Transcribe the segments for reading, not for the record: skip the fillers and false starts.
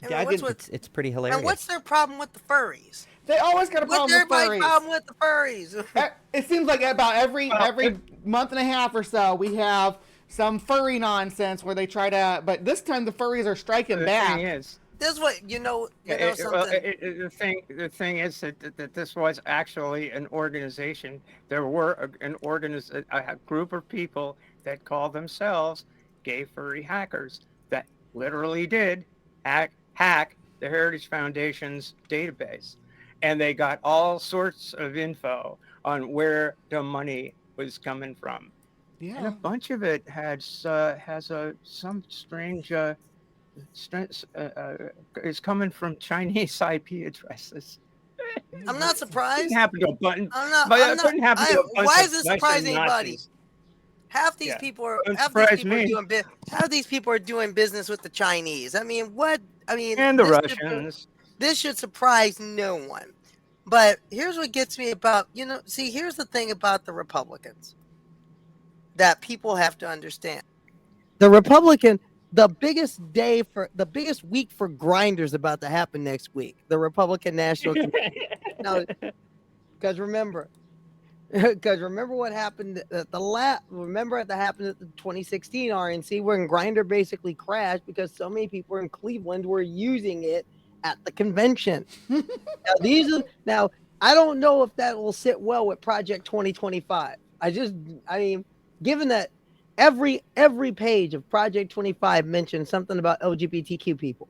I Yeah, mean, it's pretty and hilarious. what's their problem with the furries? They always got a What's problem with everybody's furries. problem with the furries? It seems like about every Well, every month and a half or so we have some furry nonsense where they try to. But this time the furries are striking the thing back. is, This is what you know something. the thing is that this was actually an organization. There were a group of people that call themselves gay furry hackers that literally did hack the Heritage Foundation's database, and they got all sorts of info on where the money was coming from, and a Yeah. bunch of it has some strange is coming from Chinese IP addresses. I'm not Couldn't surprised. happen to a button, I'm not. but I'm it not. couldn't happen to a bunch Why of is this nicer surprising anybody? Nazis. Half these Yeah, people are doesn't half these surprise people are me. doing half these people are doing business with the Chinese. I mean, what? I mean, And the Russians. this should surprise no one. But here's what gets me about see, here's the thing about the Republicans that people have to understand. The Republican, the biggest week for grinders about to happen next week. The Republican National Convention. Now, because remember, because remember what happened at remember what happened at the 2016 RNC when Grinder basically crashed because so many people in Cleveland were using it at the convention. Now I don't know if that will sit well with Project 2025. I mean, given that every page of Project 25 mentions something about LGBTQ people,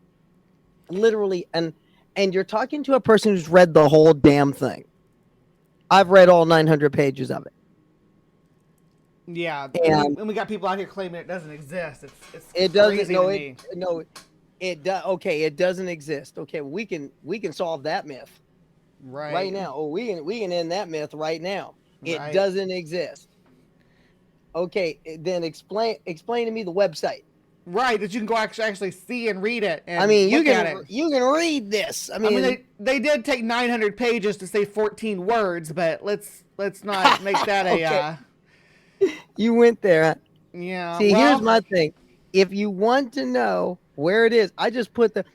literally, and you're talking to a person who's read the whole damn thing. I've read all 900 pages of it. Yeah, And and we got people out here claiming it doesn't exist. It's it doesn't. crazy to No, me. it does. Okay, it doesn't exist. Okay, we can solve that myth right Right, now. Oh, we can end that myth right now. It right, doesn't exist. Okay, then explain to me the website. right. That you can go actually see and read it I and mean, look at it. you can read this. I I mean, mean, they did take 900 pages to say 14 words, but let's not make that a okay, you went there. yeah. See, here's Well, my thing. If you want to know where it is, I just put that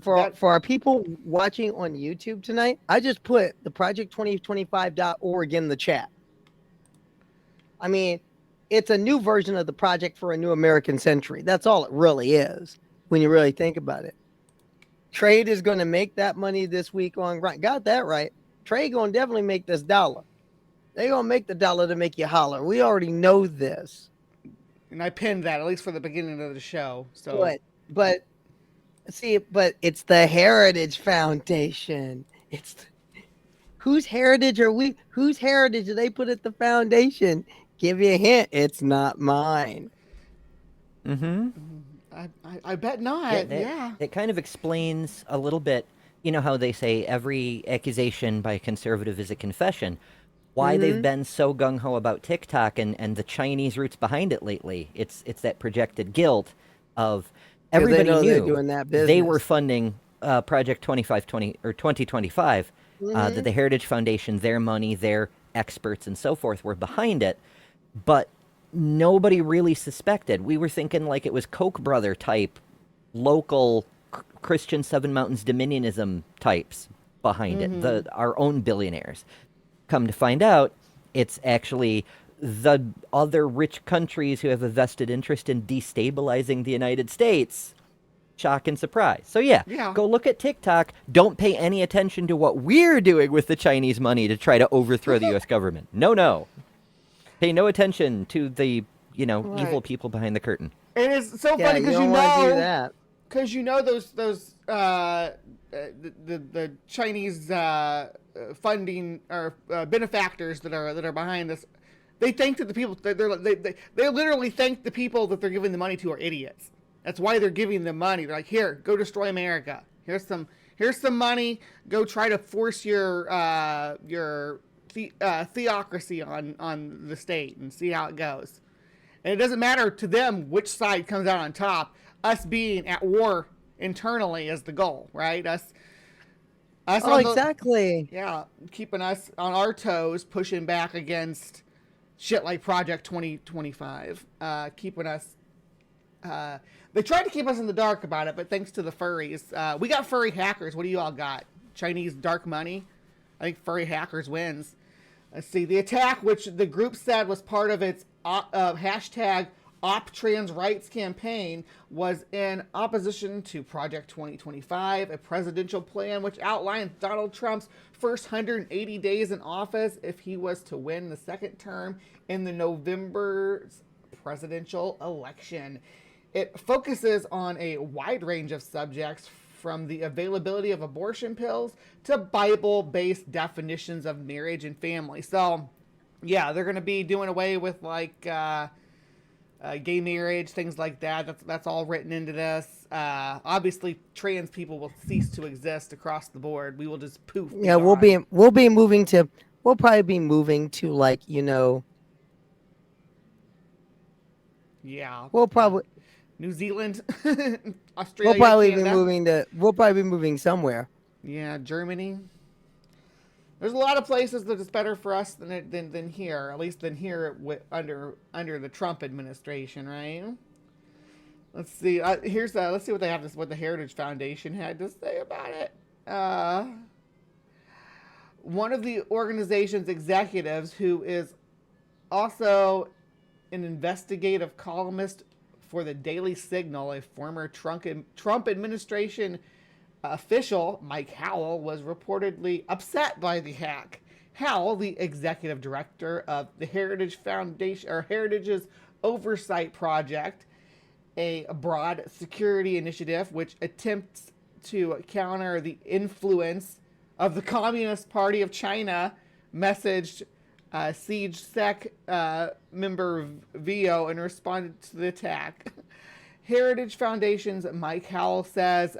for our people watching on YouTube tonight, I just put the project2025.org in the chat. I mean, it's a new version of the Project for a New American Century. That's all it really is when you really think about it. Trade is going to make that money this week on grind. Got that right. Trade going to definitely make this dollar. They going to make the dollar to make you holler. We already know this. and I pinned that at least for the beginning of the show. So But see, but it's the Heritage Foundation. Whose heritage are we? Whose heritage do they put at the foundation? Give you a hint. It's not mine. Mm-hmm. I bet Yeah, not. that Yeah. it kind of explains a little bit. You know how they say every accusation by a conservative is a confession. Why they've Mm-hmm. been so gung ho about TikTok and the Chinese roots behind it lately. It's that projected guilt of Because they everybody know they're knew doing that they were business. funding Project 2520 or 2025. That Mm-hmm. the Heritage Foundation, their money, their experts, and so forth were behind it, but nobody really suspected. We were thinking like it was Koch brother type, local Christian Seven Mountains Dominionism types behind it, Mm-hmm. our own billionaires. Come to find out, it's actually the other rich countries who have a vested interest in destabilizing the United States. Shock and surprise. So yeah, Yeah. go look at TikTok. Don't pay any attention to what we're doing with the Chinese money to try to overthrow the U.S. government. No, no. Pay no attention to the evil Right. people behind the curtain. And it's so Yeah, funny you don't want to do that. because those the Chinese funding or benefactors that are behind this. They think that the people they literally think the people that they're giving the money to are idiots. That's why they're giving them money. They're like, here, go destroy America. Here's some money. Go try to force your theocracy on the state and see how it goes. And it doesn't matter to them which side comes out on top. Us being at war internally is the goal, right? Us Oh, on the exactly. yeah, keeping us on our toes, pushing back against shit like Project 2025, keeping us They tried to keep us in the dark about it, but thanks to the furries, we got furry hackers. What do you all got? Chinese dark money? I think furry hackers wins. Let's see. The attack, which the group said was part of its hashtag Op Trans Rights campaign, was in opposition to Project 2025, a presidential plan which outlined Donald Trump's first 180 days in office if he was to win the second term in the November's presidential election. It focuses on a wide range of subjects, from the availability of abortion pills to Bible-based definitions of marriage and family. So, yeah, they're going to be doing away with, like, gay marriage, things like that. That's all written into this. Obviously, trans people will cease to exist across the board. We will just poof. Yeah, we'll probably be moving to, like, Yeah. We'll probably New Zealand, Australia. We'll probably be moving somewhere. Yeah, Germany. There's a lot of places that it's better for us than here, at least than here under the Trump administration, right? Let's see. Let's see what they have. What the Heritage Foundation had to say about it. One of the organization's executives, who is also an investigative columnist for the Daily Signal, a former Trump administration official, Mike Howell, was reportedly upset by the hack. Howell, the executive director of the Heritage Foundation, or Heritage's Oversight Project, a broad security initiative which attempts to counter the influence of the Communist Party of China, messaged Siege Sec member Vio and responded to the attack. Heritage Foundation's Mike Howell says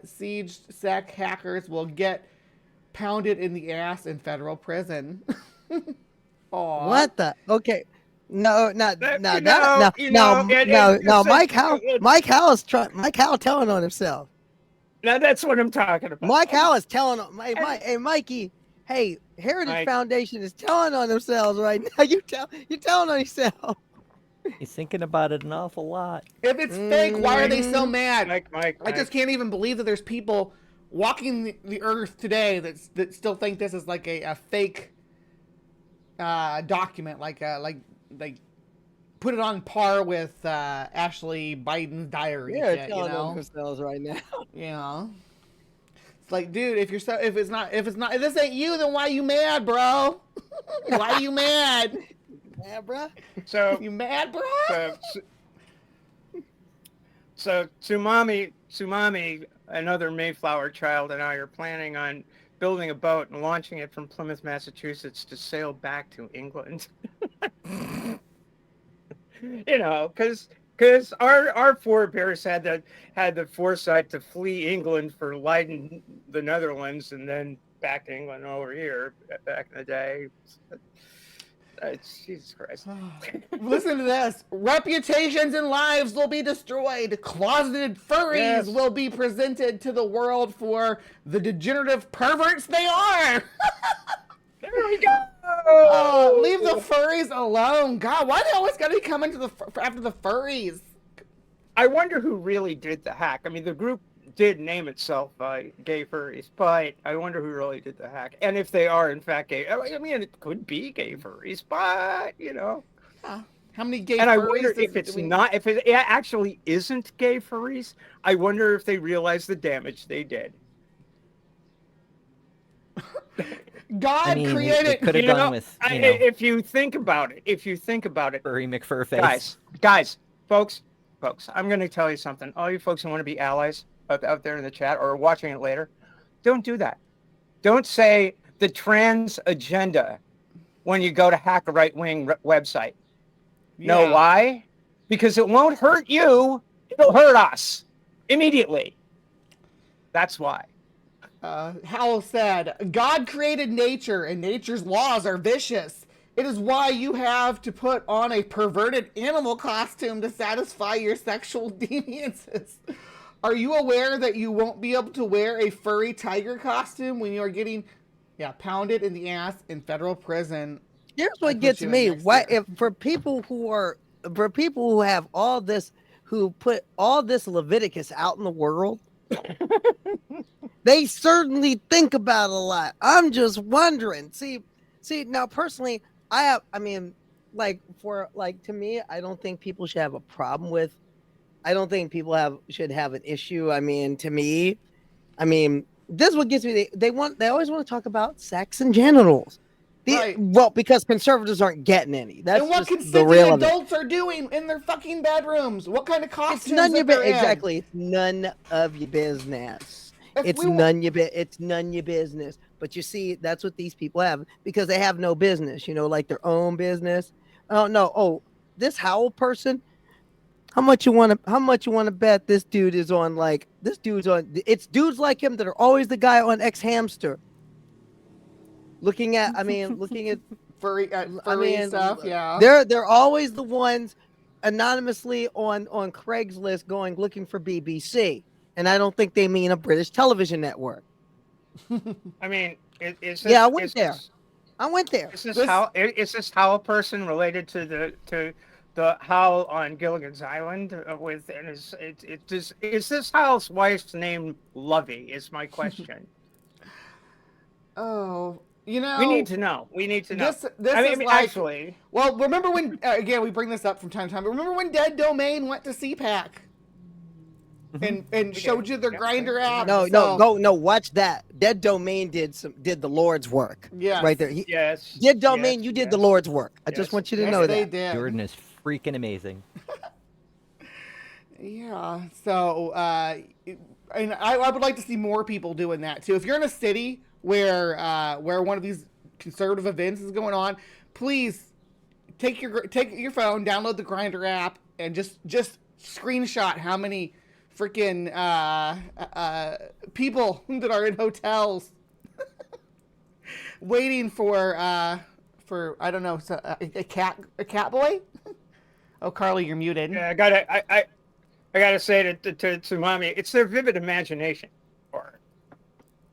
Siege Sec hackers will get pounded in the ass in federal prison. What the? Okay. No. Mike Howell telling on himself. Now that's what I'm talking about. Mike Howell is telling on, hey Mikey, hey, Heritage Foundation is telling on themselves right now. You're telling on yourself. He's thinking about it an awful lot. If it's fake, why are they so mad? Mike. I just can't even believe that there's people walking the earth today that still think this is like a fake document, like put it on par with Ashley Biden's diary. Yeah, shit, telling on themselves right now. It's like, dude, if this ain't you, then why you mad, bro? Why you mad? Yeah, bro. So you mad, bro? So Tsumami, another Mayflower child, and I are planning on building a boat and launching it from Plymouth, Massachusetts, to sail back to England. Because our forebears had the foresight to flee England for Leiden, the Netherlands, and then back to England over here back in the day. Jesus Christ. Listen to this. Reputations and lives will be destroyed. Closeted furries will be presented to the world for the degenerative perverts they are. There we go. Leave the furries alone. God, why they always got to be coming after the furries? I wonder who really did the hack. I mean, the group did name itself Gay Furries, but I wonder who really did the hack. And if they are, in fact, gay. I mean, it could be Gay Furries, but, How many gay and furries? I wonder if it actually isn't Gay Furries, I wonder if they realize the damage they did. God created. It could have gone with, if you think about it, Furry McFurface. Guys, folks, I'm going to tell you something. All you folks who want to be allies out there in the chat or watching it later, don't do that. Don't say the trans agenda when you go to hack a right-wing website. Know why? Because it won't hurt you. It'll hurt us immediately. That's why. Howell said, God created nature, and nature's laws are vicious. It is why you have to put on a perverted animal costume to satisfy your sexual deviances. Are you aware that you won't be able to wear a furry tiger costume when you are getting pounded in the ass in federal prison? Here's what gets me. For people who have all this, who put all this Leviticus out in the world, they certainly think about it a lot. I'm just wondering. See, now personally, I mean, like to me, I don't think people should have a problem with. I don't think people should have an issue. I mean, to me, this is what gets me. They always want to talk about sex and genitals. Right. Well, because conservatives aren't getting any. That's and what just the consenting real of it. adults are doing in their fucking bedrooms. What kind of It's costumes none your they're in. exactly. It's none of your business. If It's we wa- none your it's none your business. But you see, that's what these people have because they have no business. You know, like their own business. Oh no! Oh, this Howell person. How much you want to bet this dude is on? Like this dude's on. It's dudes like him that are always the guy on X Hamster. Looking at furry stuff, yeah. They're always the ones anonymously on Craigslist looking for BBC, and I don't think they mean a British television network. I mean, is this, Yeah, I went there. This, I went there. is this how a person related to the Howl on Gilligan's Island is this Howl's wife's name Lovey? Is my question. Oh, you know, we need to know. This I is mean, like, actually. Well, remember when again we bring this up from time to time. But remember when Dead Domain went to CPAC and showed you their Grinder app? No, watch that. Dead Domain did the Lord's work. Yeah, right there. Yes. Dead Domain, you did the Lord's work. I just want you to know they that. did. Jordan is freaking amazing. Yeah. So, and I would like to see more people doing that too. If you're in a city where one of these conservative events is going on, please take your phone, download the Grinder app, and just screenshot how many freaking people that are in hotels waiting for I don't know, a cat boy. Oh, Carly, you're muted. Yeah, I gotta say to mommy, it's their vivid imagination or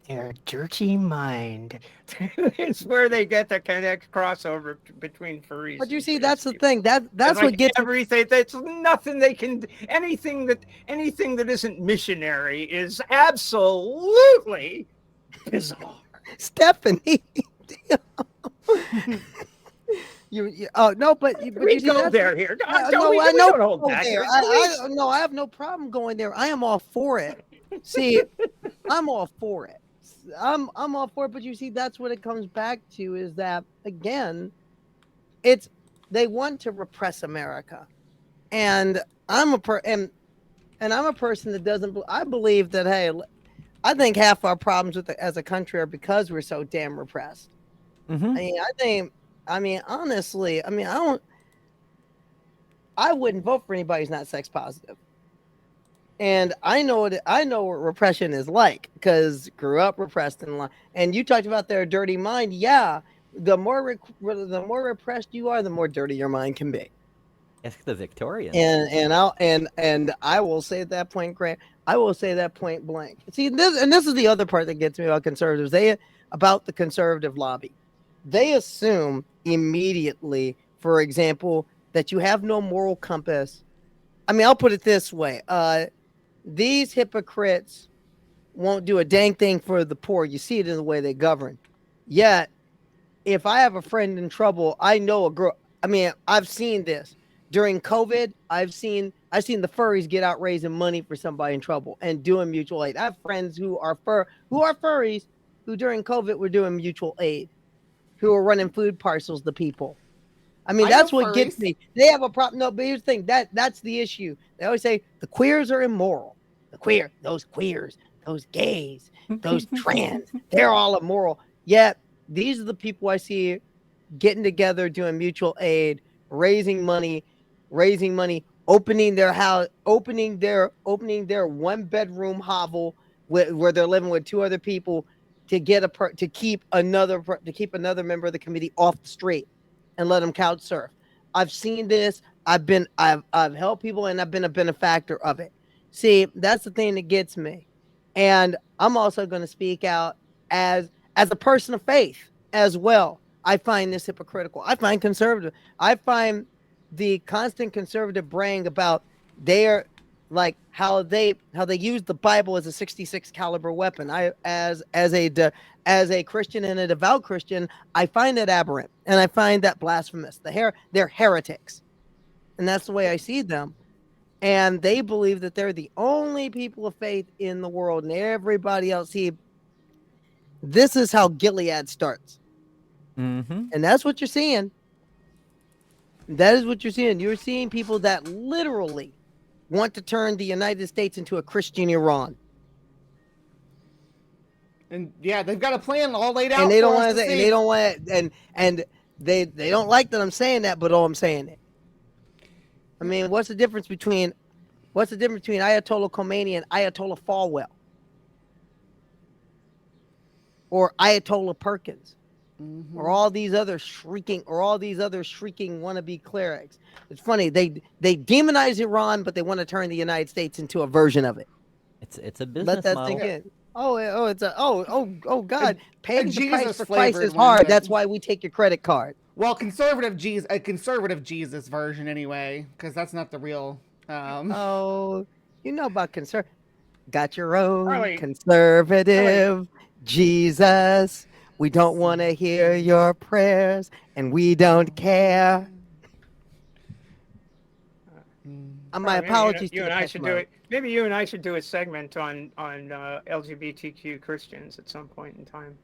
their dirty mind. It's where they get the connect crossover between furries. But you see, that's the thing. That's what gets everything. That's nothing they can. Anything that isn't missionary is absolutely bizarre. Stephanie. Oh no, but we see, go there here. I have no problem going there. I am all for it. See, I'm all for it. I'm all for it. But you see, that's what it comes back to is that again, they want to repress America, and I'm a person that doesn't. I believe that I think half our problems as a country are because we're so damn repressed. Mm-hmm. Honestly, I wouldn't vote for anybody who's not sex positive. And I know what repression is like because grew up repressed and you talked about their dirty mind. Yeah, the more repressed you are, the more dirty your mind can be. Ask the Victorians. And I will say at that point, Grant, I will say that point blank. See, this is the other part that gets me about conservatives. About the conservative lobby. They assume immediately, for example, that you have no moral compass. I'll put it this way. These hypocrites won't do a dang thing for the poor. You see it in the way they govern. Yet, if I have a friend in trouble, I know a girl. I've seen this. During COVID, I've seen the furries get out raising money for somebody in trouble and doing mutual aid. I have friends who are furries who during COVID were doing mutual aid, who are running food parcels to people. That's what gets me. They have a problem. No, but here's the thing. That's the issue. They always say the queers are immoral. Those queers, those gays, those trans, they're all immoral. Yet these are the people I see getting together, doing mutual aid, raising money, opening their house, opening their 1-bedroom hovel where they're living with 2 other people to keep another member of the committee off the street and let them couch surf. I've seen this. I've helped people and I've been a benefactor of it. See, that's the thing that gets me. And I'm also going to speak out as a person of faith as well. I find this hypocritical. I find the constant conservative braying about they're like how they use the Bible as a 66 caliber weapon. I as a Christian and a devout Christian, I find that aberrant and I find that blasphemous. They're heretics, and that's the way I see them. And they believe that they're the only people of faith in the world, and everybody else. This is how Gilead starts, Mm-hmm. and that's what you're seeing. That is what you're seeing. You're seeing people that literally want to turn the United States into a Christian Iran. And yeah, they've got a plan all laid out. And they don't want want to, and they don't want to, and they don't like that I'm saying that, but I'm saying it. I mean, what's the difference between Ayatollah Khomeini and Ayatollah Falwell? Or Ayatollah Perkins? Mm-hmm. Or all these other shrieking wannabe clerics. It's funny, they demonize Iran, but they want to turn the United States into a version of it. It's a business Let that model. sink in. Oh God, paying the price for Christ is one, hard. but- That's why we take your credit card. Well, a conservative Jesus version anyway, because that's not the real. Oh, you know about conservative. Got your own Really? conservative Jesus. We don't want to hear your prayers, and we don't care. My Maybe apologies you to and the I pet should mode. do it. Maybe you and I should do a segment on LGBTQ Christians at some point in time.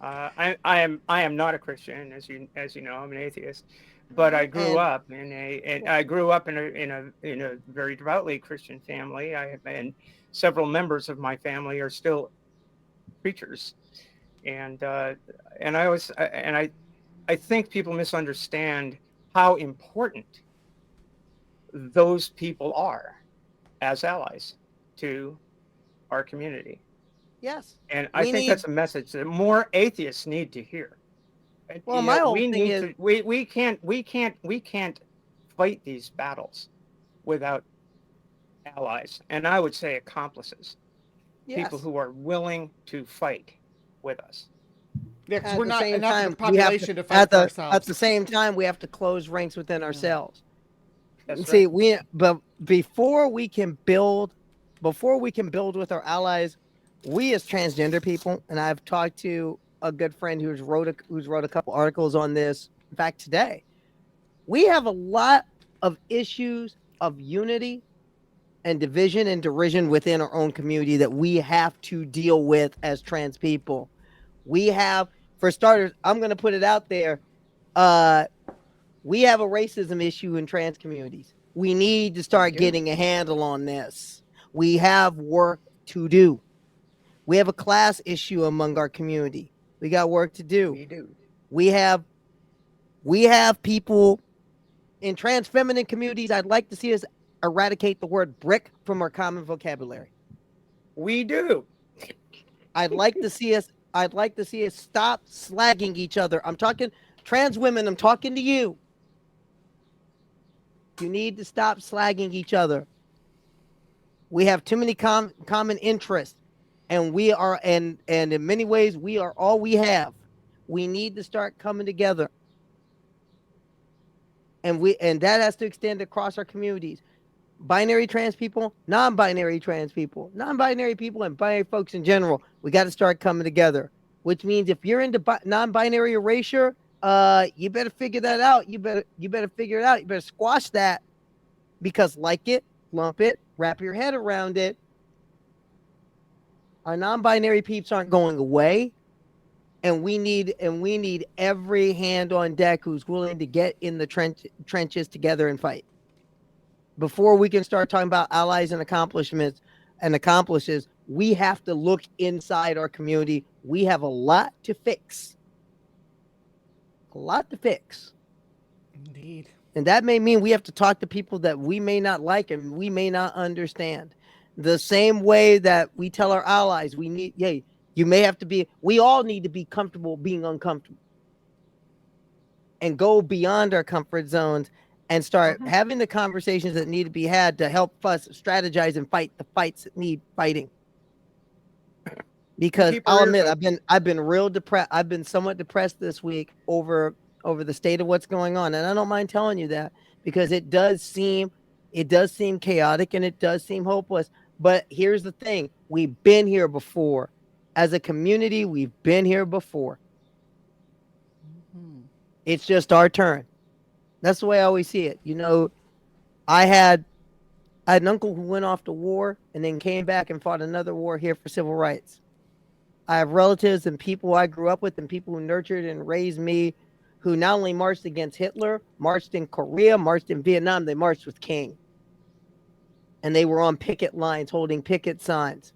I am not a Christian, as you know. I'm an atheist, but I grew up in a very devoutly Christian family. And several members of my family are still preachers, and I think people misunderstand how important those people are as allies to our community. Yes. And I think that's a message that more atheists need to hear. Well, my whole we thing need is to we can't fight these battles without allies, and I would say accomplices. People who are willing to fight with us. Yeah, because At we're the not same enough time, of the population to fight for ourselves. At the same time, we have to close ranks within ourselves. That's See, right. but before we can build with our allies, we as transgender people, and I've talked to a good friend who's wrote a couple articles on this. In fact, today, we have a lot of issues of unity and division and derision within our own community that we have to deal with as trans people. We have, for starters, I'm going to put it out there. We have a racism issue in trans communities. We need to start getting a handle on this. We have work to do. We have a class issue among our community. We got work to do. We do. We have people in trans feminine communities. I'd like to see us eradicate the word brick from our common vocabulary. We do. I'd like to see us stop slagging each other. I'm talking trans women. I'm talking to you. You need to stop slagging each other. We have too many common interests, and we are and in many ways we are all we have. We need to start coming together, and that has to extend across our communities. Binary trans people, non-binary trans people, non-binary people, and binary folks in general. We got to start coming together. Which means if you're into non-binary erasure, you better figure that out. You better figure it out. You better squash that, because like it, lump it, wrap your head around it. Our non-binary peeps aren't going away, and we need every hand on deck who's willing to get in the trenches together and fight. Before we can start talking about allies and accomplishments and accomplices, we have to look inside our community. We have a lot to fix. Indeed. And that may mean we have to talk to people that we may not like and we may not understand. The same way that we tell our allies, we all need to be comfortable being uncomfortable. And go beyond our comfort zones and start having the conversations that need to be had to help us strategize and fight the fights that need fighting. Because I'll admit, I've been real depressed. I've been somewhat depressed this week over the state of what's going on, and I don't mind telling you that, because it does seem It does seem chaotic and it does seem hopeless. But here's the thing. We've been here before. As a community, we've been here before. It's just our turn. That's the way I always see it. I had an uncle who went off to war and then came back and fought another war here for civil rights. I have relatives and people I grew up with and people who nurtured and raised me who not only marched against Hitler, marched in Korea, marched in Vietnam, they marched with King. And they were on picket lines holding picket signs.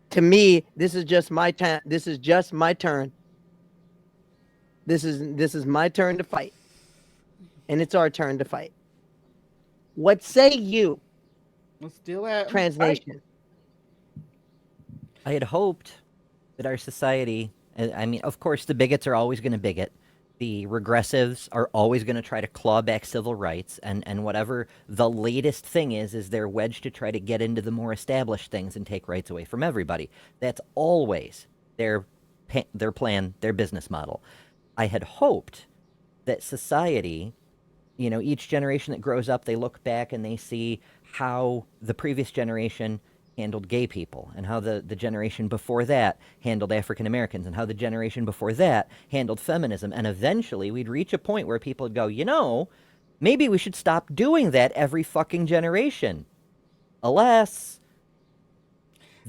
To me, this is just my time. This is just my turn. This is my turn to fight. And it's our turn to fight. What say you? Let's do it. Trans Nation. I had hoped that our society, I mean, of course, the bigots are always going to bigot. The regressives are always going to try to claw back civil rights, and whatever the latest thing is they're wedged to try to get into the more established things and take rights away from everybody. That's always their plan, their business model. I had hoped that society, each generation that grows up, they look back and they see how the previous generation handled gay people, and how the generation before that handled African Americans, and how the generation before that handled feminism. And eventually we'd reach a point where people would go, maybe we should stop doing that every fucking generation. Alas.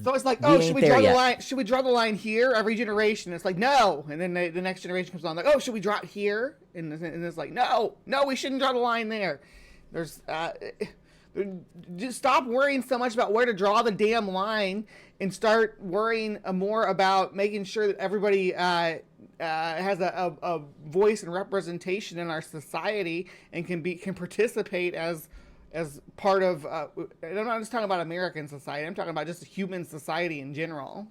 So it's like, should we draw the line here every generation? It's like, no. And then the next generation comes on, like, should we draw it here? And it's like, no, we shouldn't draw the line there. There's just stop worrying so much about where to draw the damn line and start worrying more about making sure that everybody has a voice and representation in our society and can participate as part of. And I'm not just talking about American society. I'm talking about just human society in general.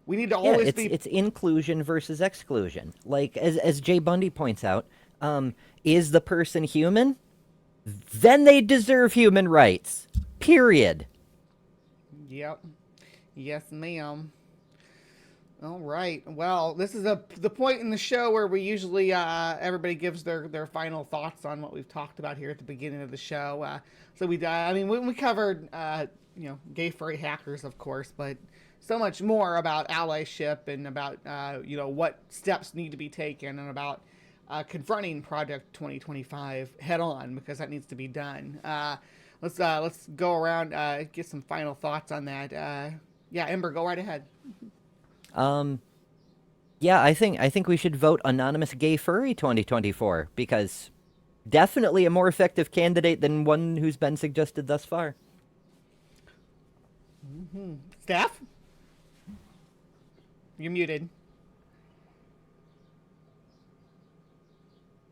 We need to always be. It's inclusion versus exclusion. Like as Jay Bundy points out, is the person human? Then they deserve human rights. Period. Yep. Yes, ma'am. All right. Well, this is the point in the show where we usually everybody gives their final thoughts on what we've talked about here at the beginning of the show. So we covered gay furry hackers, of course, but so much more about allyship and about what steps need to be taken, and about confronting Project 2025 head on, because that needs to be done. Let's go around, get some final thoughts on that. Ember, go right ahead. I think we should vote Anonymous Gay Furry 2024, because definitely a more effective candidate than one who's been suggested thus far. Mm-hmm. Steph? You're muted.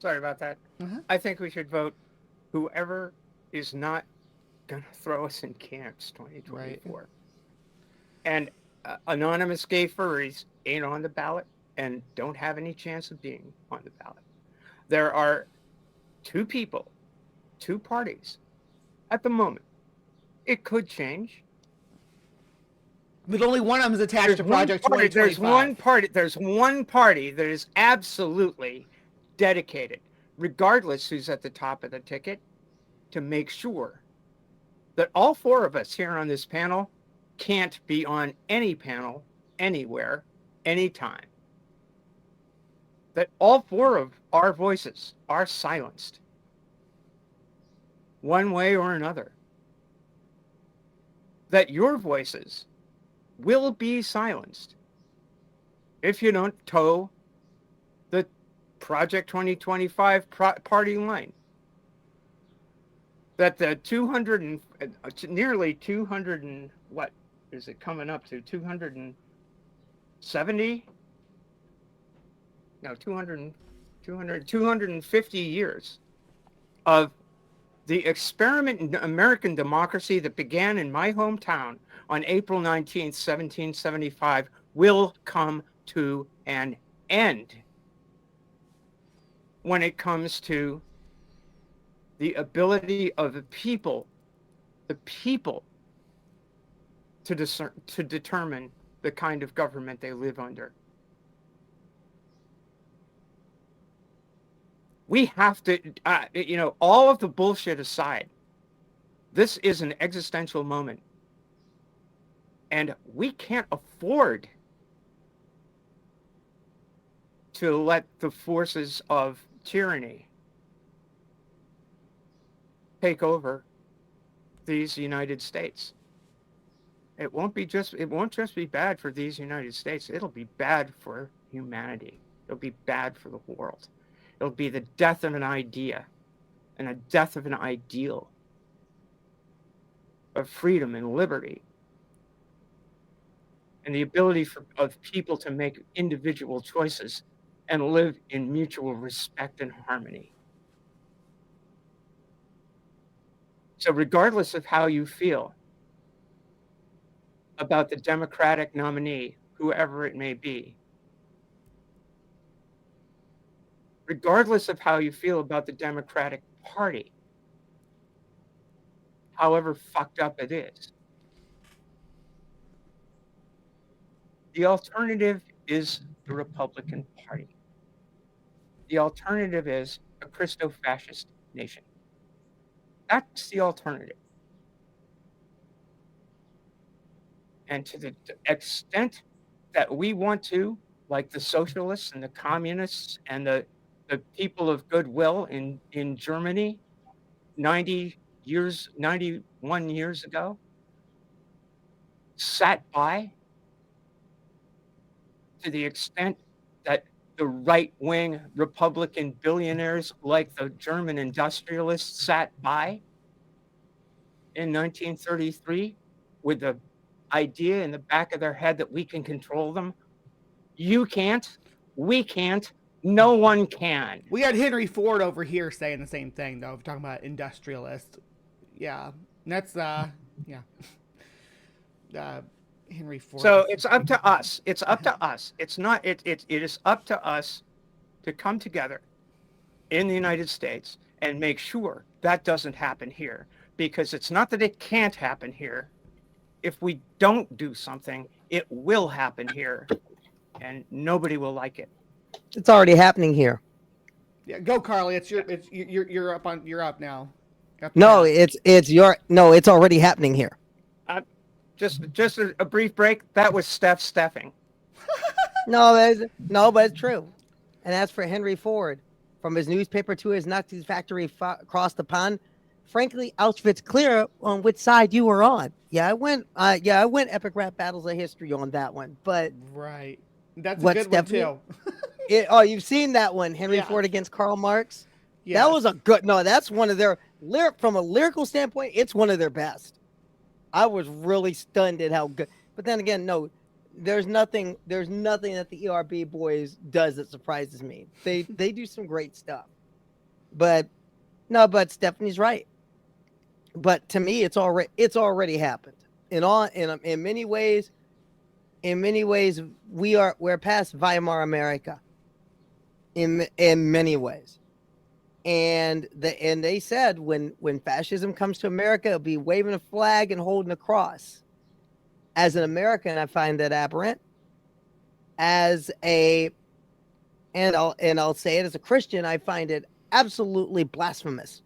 Sorry about that. Uh-huh. I think we should vote whoever is not going to throw us in camps 2024. Right. And anonymous gay furries ain't on the ballot and don't have any chance of being on the ballot. There are two parties at the moment. It could change. But only one of them is attached to Project 2025. There's one party that is absolutely dedicated, regardless who's at the top of the ticket, to make sure that all four of us here on this panel can't be on any panel, anywhere, anytime. That all four of our voices are silenced, one way or another. That your voices will be silenced if you don't toe the Project 2025 party line. That the nearly 200 and what is it coming up to? 270? No, 250 years of the experiment in American democracy that began in my hometown on April 19th, 1775, will come to an end when it comes to the ability of the people to determine the kind of government they live under. We have to, all of the bullshit aside, this is an existential moment. And we can't afford to let the forces of tyranny take over these United States. It won't just be bad for these United States. It'll be bad for humanity. It'll be bad for the world. It'll be the death of an idea and a death of an ideal of freedom and liberty and the ability of people to make individual choices and live in mutual respect and harmony. So regardless of how you feel about the Democratic nominee, whoever it may be, regardless of how you feel about the Democratic Party, however fucked up it is, the alternative is the Republican Party. The alternative is a Christo-fascist nation. That's the alternative. And to the extent that we want to, like the socialists and the communists and the people of goodwill in Germany 91 years ago, sat by, to the extent that the right-wing Republican billionaires like the German industrialists sat by in 1933 with the idea in the back of their head that we can control them. You can't. We can't. No one can. We had Henry Ford over here saying the same thing, though, talking about industrialists. Yeah, that's Henry Ford. So it's up to us. It's up to us. It's not. It is up to us to come together in the United States and make sure that doesn't happen here. Because it's not that it can't happen here. If we don't do something, it will happen here, and nobody will like it. It's already happening here. Yeah, go, Carly. You're up on. You're up now. No, it's already happening here. Just a brief break. That was Steph Steffing. No, but it's true. And as for Henry Ford, from his newspaper to his Nazi factory across the pond, frankly, Auschwitz clear on which side you were on. I went epic rap battles of history on that one. But right, that's a good one too. You've seen that one, Henry Ford against Karl Marx. Yeah, that was a good. No, that's one of their from a lyrical standpoint. It's one of their best. I was really stunned at how good. But then again, no, there's nothing that the ERB boys does that surprises me. They do some great stuff. But Stephanie's right. But to me, it's already happened. In many ways, we're past Weimar America. In many ways. And they said when fascism comes to America, it'll be waving a flag and holding a cross. As an American, I find that aberrant. And I'll say it as a Christian, I find it absolutely blasphemous.